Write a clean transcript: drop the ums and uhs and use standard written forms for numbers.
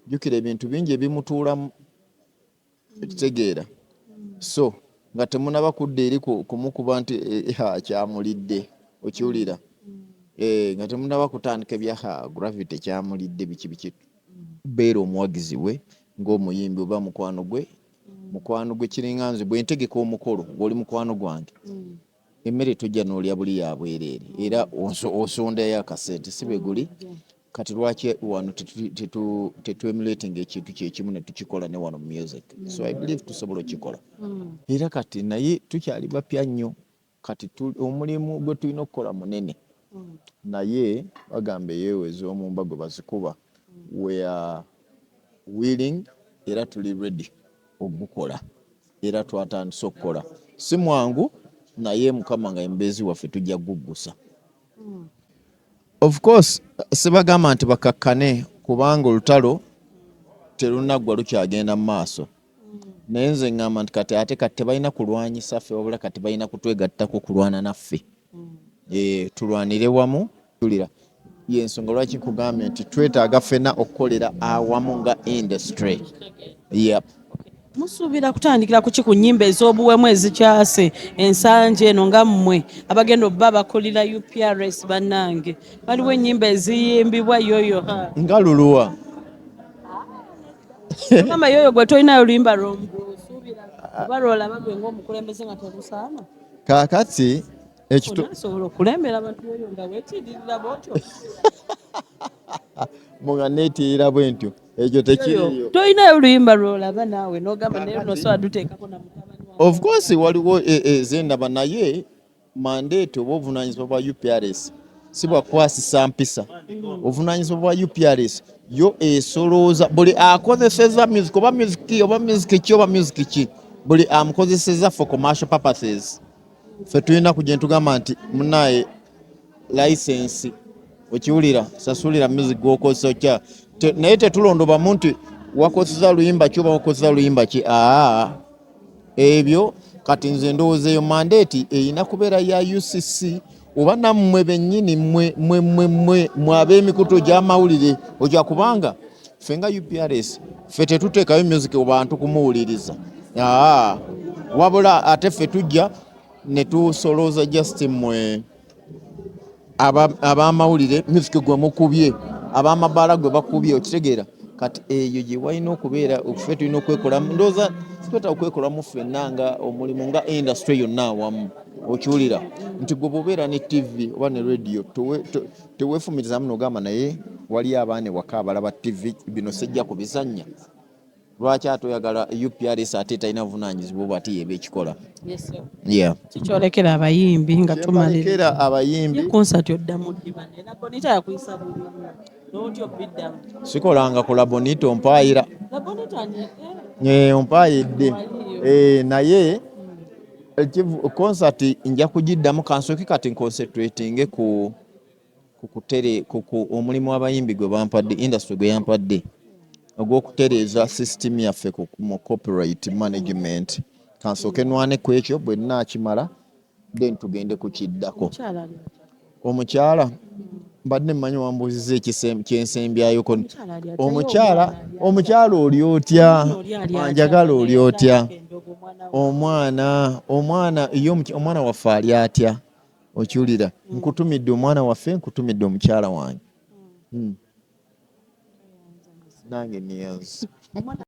jjukira ebintu bingi ebimutuulamu ekitegeera so nga temunaba kudda eri kumukuba nti kyamulidde okiwulira nga temunaba kutandika ebya gravity kyamulidde biki beera omuwagizi we ng'omuyimbi oba mukwano gwe kiringa nze bwe ntegeka omukolo ng'oli mukwano gwange emmere tojja n'olya buli ya bwereere era osondayo akasente si bwe guli kati lwaki wano tetuemulating ekintu kyekimu ne tukikola ne wano music so I believe tusobola okikola era kati naye tukyali bapya nnyo kati omulimu gwe tulina okukola munene naye bagamba eyeeweza omumba gwe bazikuba we are willing era tuli ready okukola era twatandise okukola si mwangu naye mukama nga embeezi waffe tujja guggusa of course sibagamba nti bakakkane kubanga olutalo terunaggwa lukyagenda mu maaso naye nze ngamba nti kati tebalina kulwanyisa ffe wabula kati balina kutwegattako kulwana naffe tulwanire wamu tulira yensonga lwaki nkugambye nti twetaaga ffena okukolera awamu nga industry musuubira kutandikira ku nnyimba ez'obuwemu ezikyase ensanje eno nga mmwe abagenda obba bakulira UPRS bannange waliwo ennyimba eziyimbibwa yoyo nga luluwa gamba yoyo gwe tolinayo luyimba lwosuubira oba lwolaba gwe ng'omukulembeze nga terusaana kaakati asobola okulembera abantu yoyo nga weetiiririra bwotyo nga neetiirira bwe ntyo ekyo tekiriyo tolinayo luyimba lwolaba naawe n'ogamba naye nosobola duteekako na mutabani of course waliwo ezendaba naye mandate oba obuvunaanyizibwa bwa UPRS si bwakwasisa mpisa obuvunaanyizibwa bwa UPRS yo esolooza buli akozeseza music oba music ki buli amukozeseza for commercial purposes ffe tulina kugenda tugamba nti munaye license okiwulira sasulira music gwokozesa okya naye tetulondobamu nti wakozesa luyimba ki oba wakozesa luyimba ki ebyo kati nze ndowooza eyo mandate erina kubeera ya UCC oba nammwe bennyini mwe ab'emikutu gy'amawulire ojja kubanga ffe nga UPRS ffe tetuteekayo music bantu kumuwuliriza wabula ate ffe tujja ne tusolooza just mmwe ab'amawulire music gwe mukubye ab'amabaala gwe bakubye okitegeera kati eyo gye walina okubeera ffe tulina okwekolamu ndowooza twetaaga okwekolamu ffenna nga omulimu nga industry yonna awamu okiwulira nti gwe bw'obeera ne TV oba ne radio teweefumirizamu n'ogamba naye waliyo abaana ewaka abalaba TV bino sijja kubizannya lwaki atoyagala UPRS ate talina buvunaanyizibwa bw'ati yeeba ekikola kikyolekera abayimbi nga tumalekera abayimbi konsati oddamu ddibana era bonita yakuyisa bulungi n'otyo obiddamu sikolanga ku labonita ompaayira ompaayidde naye konsati nja kugiddamu kansooke kati nconcentratinge ku omulimu w'abayimbi gwe bampadde industry gwe yampadde ogw'okutereeza system yaffe mu copyright management kansooke nwane ku ekyo bwe nnaakimala then tugende ku kiddako omukyala mbadde mmanyi wambuuziza kyensembyayo omukyala oli otya wanjagala oli otya omwana waffe ali atya okiwulira nkutumidde omwana waffe nkutumidde omukyala wange nange niyanze